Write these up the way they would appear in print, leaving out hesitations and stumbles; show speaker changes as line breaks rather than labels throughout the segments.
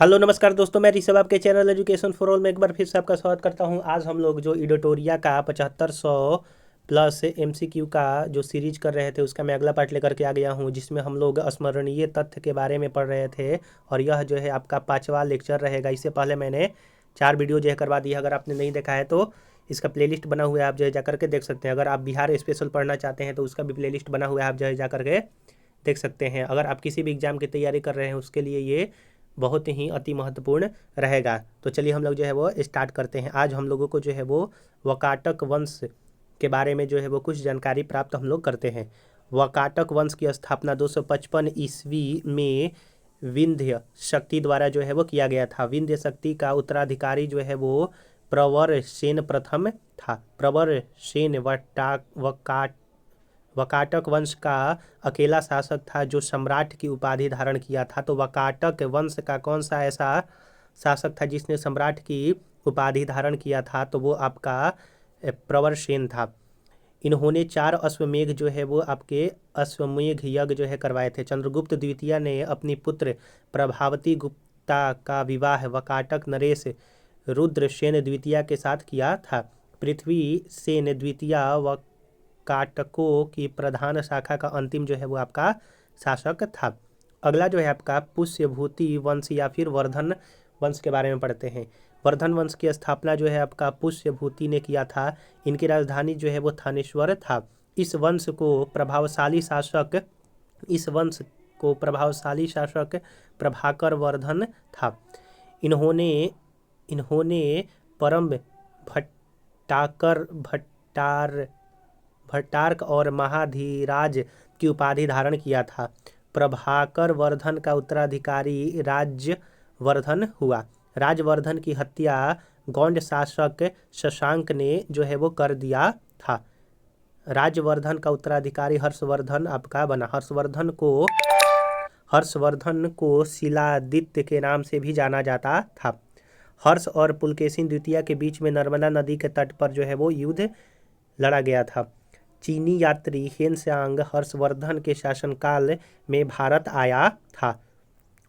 Hello नमस्कार दोस्तों, मैं ऋषभ आपके चैनल एजुकेशन फॉर ऑल में एक बार फिर से आपका स्वागत करता हूं। आज हम लोग जो इडोटोरिया का 7500 प्लस एमसीक्यू का जो सीरीज कर रहे थे उसका मैं अगला पार्ट लेकर के आ गया हूं, जिसमें हम लोग स्मरणीय तथ्य के बारे में पढ़ रहे थे। और यह जो है आपका 5वां लेक्चर रहेगा। इससे पहले मैंने 4 वीडियो जो है करवा दिया। अगर आपने नहीं देखा है तो इसका प्लेलिस्ट बना हुआ है, आप जो है जा करके देख सकते हैं। अगर आप बिहार स्पेशल पढ़ना चाहते हैं तो उसका भी प्लेलिस्ट बना हुआ है, आप जो है जा करके देख सकते हैं। अगर आप किसी भी एग्जाम की तैयारी कर रहे हैं उसके लिए ये बहुत ही अति महत्वपूर्ण रहेगा। तो चलिए हम लोग जो है वो स्टार्ट करते हैं। आज हम लोगों को जो है वो वकाटक वंश के बारे में जो है वो कुछ जानकारी प्राप्त हम लोग करते हैं। वकाटक वंश की स्थापना 255 ईस्वी में विंध्य शक्ति द्वारा जो है वो किया गया था। विंध्य शक्ति का उत्तराधिकारी जो है वो प्रवर सेन प्रथम था। प्रवर सेन वकाटक वंश का अकेला शासक था जो सम्राट की उपाधि धारण किया था। तो वकाटक वंश का कौन सा ऐसा शासक था जिसने सम्राट की उपाधि धारण किया था? तो वो आपका प्रवरसेन था। इन्होंने 4 अश्वमेघ जो है वो आपके अश्वमेघ यज्ञ जो है करवाए थे। चंद्रगुप्त द्वितीय ने अपनी पुत्र प्रभावती गुप्ता का विवाह वकाटक नरेश रुद्रसेन द्वितीय के साथ किया था। पृथ्वी सेन द्वितीय काटकों की प्रधान शाखा का अंतिम जो है वो आपका शासक था। अगला जो है आपका पुष्यभूति वंश या फिर वर्धन वंश के बारे में पढ़ते हैं। वर्धन वंश की स्थापना जो है आपका पुष्यभूति ने किया था। इनकी राजधानी जो है वो थानेश्वर था। इस वंश को प्रभावशाली शासक प्रभाकर वर्धन था। इन्होंने इन्होंने परम भट्टार्क और महाधीराज की उपाधि धारण किया था। प्रभाकर वर्धन का उत्तराधिकारी राजवर्धन हुआ। राजवर्धन की हत्या गौंड शासक शशांक ने जो है वो कर दिया था। राजवर्धन का उत्तराधिकारी हर्षवर्धन आपका बना। हर्षवर्धन को शिलादित्य के नाम से भी जाना जाता था। हर्ष और पुलकेशिन द्वितीय के बीच में नर्मदा नदी के तट पर जो है वो युद्ध लड़ा गया था। चीनी यात्री हेनसांग हर्षवर्धन के शासनकाल में भारत आया था।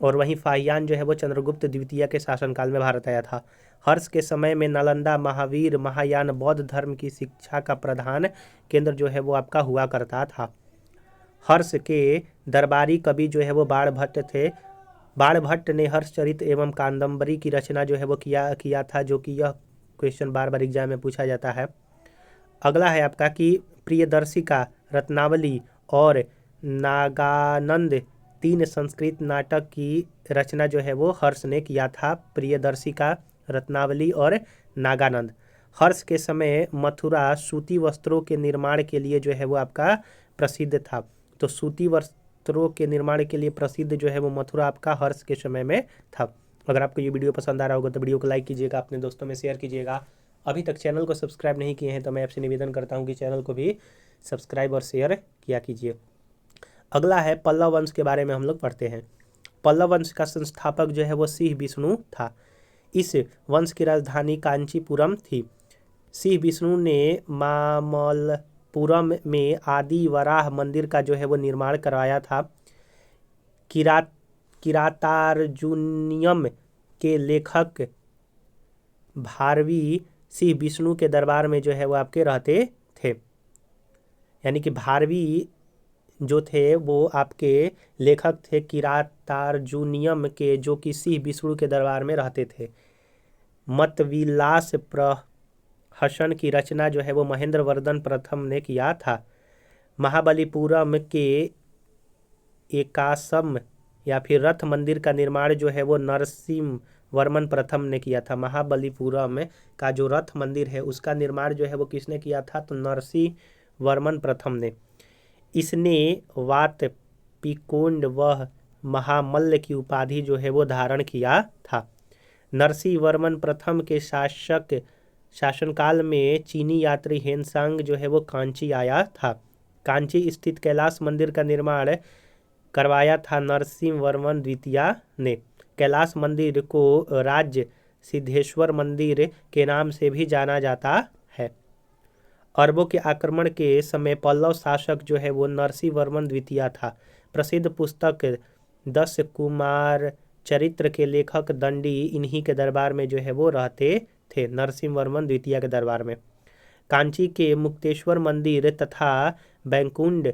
और वहीं फाहियान जो है वो चंद्रगुप्त द्वितीय के शासनकाल में भारत आया था। हर्ष के समय में नालंदा महावीर महायान बौद्ध धर्म की शिक्षा का प्रधान केंद्र जो है वो आपका हुआ करता था। हर्ष के दरबारी कवि जो है वो बाणभट्ट थे। बाणभट्ट ने हर्षचरित एवं कादंबरी की रचना जो है वो किया था, जो कि यह क्वेश्चन बार बार एग्जाम में पूछा जाता है। अगला है आपका कि प्रियदर्शिका, रत्नावली और नागानंद 3 संस्कृत नाटक की रचना जो है वो हर्ष ने किया था। प्रियदर्शिका, रत्नावली और नागानंद। हर्ष के समय मथुरा सूती वस्त्रों के निर्माण के लिए जो है वो आपका प्रसिद्ध था। तो सूती वस्त्रों के निर्माण के लिए प्रसिद्ध जो है वो मथुरा आपका हर्ष के समय में था। अगर आपको ये वीडियो पसंद आ रहा होगा तो वीडियो को लाइक कीजिएगा, अपने दोस्तों में शेयर कीजिएगा। अभी तक चैनल को सब्सक्राइब नहीं किए हैं तो मैं आपसे निवेदन करता हूं कि चैनल को भी सब्सक्राइब और शेयर किया कीजिए। अगला है पल्लव वंश के बारे में हम लोग पढ़ते हैं। पल्लव वंश का संस्थापक जो है वो सिंह विष्णु था। इस वंश की राजधानी कांचीपुरम थी। सिंह विष्णु ने मामल्लपुरम में आदि वराह मंदिर का जो है वो निर्माण करवाया था। किरातार्जुनियम के लेखक भारवी सिंह विष्णु के दरबार में जो है वो आपके रहते थे। यानी कि भारवी जो थे वो आपके लेखक थे किरातार्जुनियम के, जो कि सिंह विष्णु के दरबार में रहते थे। मतविलास प्रहसन की रचना जो है वो महेंद्र वर्धन प्रथम ने किया था। महाबलीपुरम के एकासम या फिर रथ मंदिर का निर्माण जो है वो नरसिंह वर्मन प्रथम ने किया था। महाबलीपुरम का जो रथ मंदिर है उसका निर्माण जो है वो किसने किया था? तो नरसिंह वर्मन प्रथम ने। इसने वातपिकोंड व महामल्ल की उपाधि जो है वो धारण किया था। नरसिंह वर्मन प्रथम के शासनकाल में चीनी यात्री हेनसांग जो है वो कांची आया था। कांची स्थित कैलाश मंदिर का निर्माण करवाया था नरसिंह वर्मन द्वितीय ने। कैलाश मंदिर को राज्य सिद्धेश्वर मंदिर के नाम से भी जाना जाता है। अरबों के आक्रमण के समय पल्लव शासक जो है वो नरसिंह वर्मन द्वितीय था। प्रसिद्ध पुस्तक 10 कुमार चरित्र के लेखक दंडी इन्हीं के दरबार में जो है वो रहते थे, नरसिंह वर्मन द्वितीय के दरबार में। कांची के मुक्तेश्वर मंदिर तथा बैकुंठ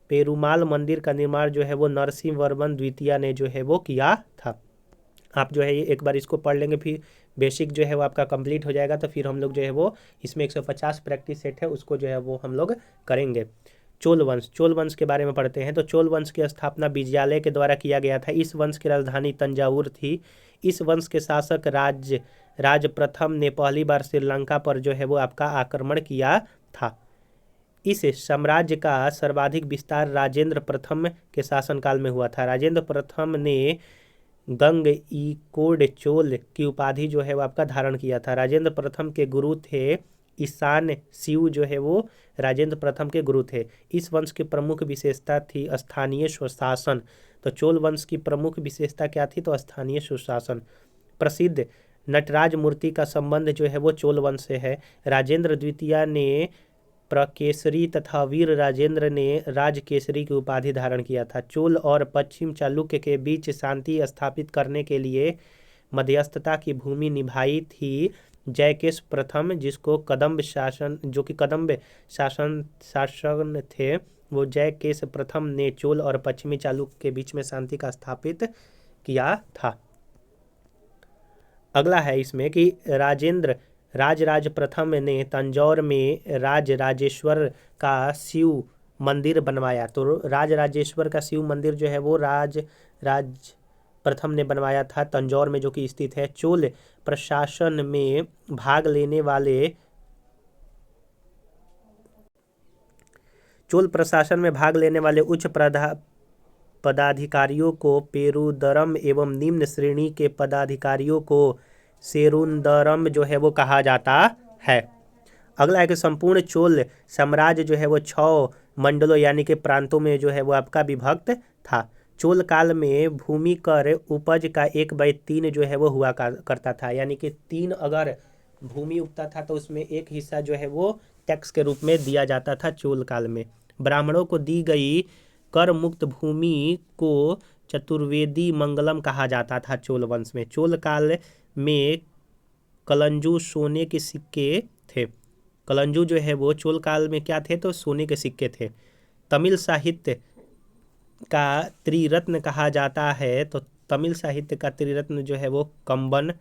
पेरुमाल मंदिर का निर्माण जो है वो नरसिंह वर्मन द्वितीय ने जो है वो किया था। आप जो है ये एक बार इसको पढ़ लेंगे, फिर बेसिक जो है वो आपका कंप्लीट हो जाएगा। तो फिर हम लोग जो है वो इसमें 150 प्रैक्टिस सेट है, उसको जो है वो हम लोग करेंगे। चोल वंश, चोल वंश के बारे में पढ़ते हैं। तो चोल वंश की स्थापना विजयालय के द्वारा किया गया था। इस वंश की राजधानी तंजावुर थी। इस वंश के शासक राज प्रथम ने पहली बार श्रीलंका पर जो है वो आपका आक्रमण किया था। इस साम्राज्य का सर्वाधिक विस्तार राजेंद्र प्रथम के शासनकाल में हुआ था। राजेंद्र प्रथम ने गंगईकोंड चोल की उपाधि जो है वो आपका धारण किया था। राजेंद्र प्रथम के गुरु थे ईशान शिव, जो है वो राजेंद्र प्रथम के गुरु थे। इस वंश की प्रमुख विशेषता थी स्थानीय स्वशासन। तो चोल वंश की प्रमुख विशेषता क्या थी? तो स्थानीय स्वशासन। प्रसिद्ध नटराज मूर्ति का संबंध जो है वो चोल वंश से है। राजेंद्र द्वितीय ने प्रकेसरी तथा वीर राजेंद्र ने राजकेसरी की उपाधि धारण किया था। चोल और पश्चिम चालुक्य के बीच शांति स्थापित करने के लिए मध्यस्थता की भूमि निभाई थी जयकेश प्रथम, जिसको कदम्ब शासन, जो कि कदम्ब शासन थे, वो जयकेश प्रथम ने चोल और पश्चिमी चालुक्य के बीच में शांति का स्थापित किया था। अगला है इसमें कि राज प्रथम ने तंजौर में राजेश्वर का शिव मंदिर बनवाया। तो राजेश्वर का शिव मंदिर जो है वो राज प्रथम ने बनवाया था तंजौर में, जो कि स्थित है। चोल प्रशासन में भाग लेने वाले उच्च पदाधिकारियों को पेरुदरम एवं निम्न श्रेणी के पदाधिकारियों को सेरुंदरम जो है वो कहा जाता है। अगला है कि संपूर्ण चोल साम्राज्य जो है वो 6 मंडलों यानी कि प्रांतों में जो है वो आपका विभक्त था। चोल काल में भूमि कर उपज का 1/3 जो है वो हुआ करता था, यानी कि 3 अगर भूमि उगता था तो उसमें एक हिस्सा जो है वो टैक्स के रूप में दिया जाता था चोल काल में। ब्राह्मणों को दी गई कर मुक्त भूमि को चतुर्वेदी मंगलम कहा जाता था चोल वंश में। चोल काल में कलंजू सोने के सिक्के थे। कलंजू जो है वो चोल काल में क्या थे? तो सोने के सिक्के थे। तमिल साहित्य का त्रिरत्न कहा जाता है। तो तमिल साहित्य का त्रिरत्न जो है वो कंबन,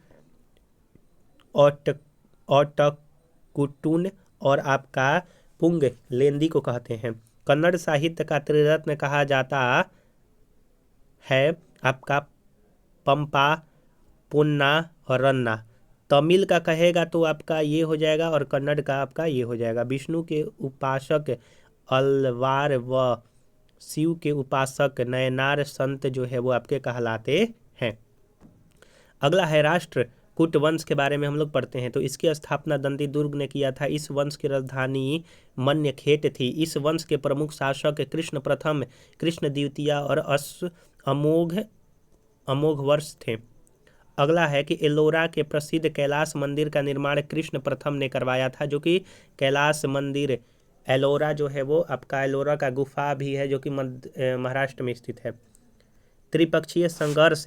ओटकुटुन और आपका पुंगलेंदी को कहते हैं। कन्नड़ साहित्य का त्रिरत्न कहा जाता है आपका पंपा, पुन्ना और रन्ना। तमिल का कहेगा तो आपका ये हो जाएगा और कन्नड़ का आपका ये हो जाएगा। विष्णु के उपासक अलवार व शिव के उपासक नयनार संत जो है वो आपके कहलाते हैं। अगला है राष्ट्रकूट वंश के बारे में हम लोग पढ़ते हैं। तो इसकी स्थापना दंती दुर्ग ने किया था। इस वंश की राजधानी मन्यखेट थी। इस वंश के प्रमुख शासक कृष्ण प्रथम, कृष्ण द्वितीय और अमोघ वर्ष थे। अगला है कि एलोरा के प्रसिद्ध कैलाश मंदिर का निर्माण कृष्ण प्रथम ने करवाया था, जो कि कैलाश मंदिर एलोरा जो है वो आपका एलोरा का गुफा भी है, जो कि महाराष्ट्र में स्थित है। त्रिपक्षीय संघर्ष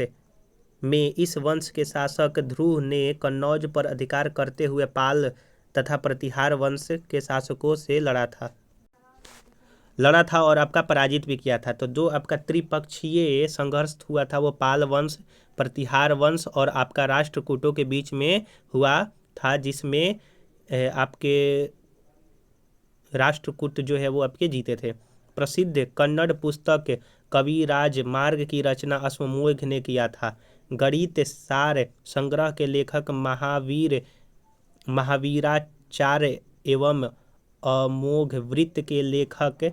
में इस वंश के शासक ध्रुव ने कन्नौज पर अधिकार करते हुए पाल तथा प्रतिहार वंश के शासकों से लड़ा था और आपका पराजित भी किया था। तो जो आपका त्रिपक्षीय संघर्ष हुआ था वो पाल वंश, प्रतिहार वंश और आपका राष्ट्रकूटों के बीच में हुआ था, जिसमें आपके राष्ट्रकूट जो है वो आपके जीते थे। प्रसिद्ध कन्नड़ पुस्तक कविराज मार्ग की रचना अश्वमेध ने किया था। गणित सार संग्रह के लेखक महावीराचार्य एवं अमोघ वृत्त के लेखक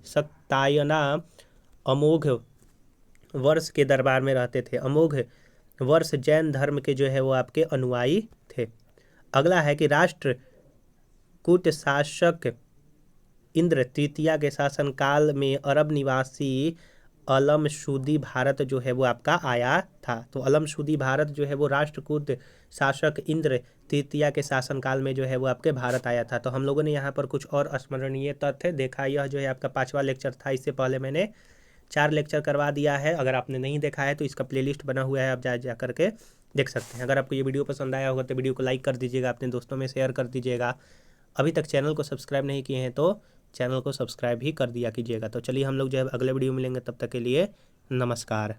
सत्यायना अमोघ वर्ष के दरबार में रहते थे। अमोघ वर्ष जैन धर्म के जो है वो आपके अनुयायी थे। अगला है कि राष्ट्रकूट शासक इंद्र तृतीया के शासनकाल में अरब निवासी अलमशुदी भारत जो है वो आपका आया था। तो अलमशुदी भारत जो है वो राष्ट्रकूट शासक इंद्र तृतीया के शासनकाल में जो है वो आपके भारत आया था। तो हम लोगों ने यहाँ पर कुछ और स्मरणीय तथ्य देखा। यह जो है आपका 5वां लेक्चर था। इससे पहले मैंने 4 लेक्चर करवा दिया है। अगर आपने नहीं देखा है तो इसका प्लेलिस्ट बना हुआ है, आप जा करके देख सकते हैं। अगर आपको ये वीडियो पसंद आया होगा तो वीडियो को लाइक कर दीजिएगा, अपने दोस्तों में शेयर कर दीजिएगा। अभी तक चैनल को सब्सक्राइब नहीं किए हैं तो चैनल को सब्सक्राइब भी कर दिया कीजिएगा। तो चलिए हम लोग जो है अगले वीडियो में मिलेंगे, तब तक के लिए नमस्कार।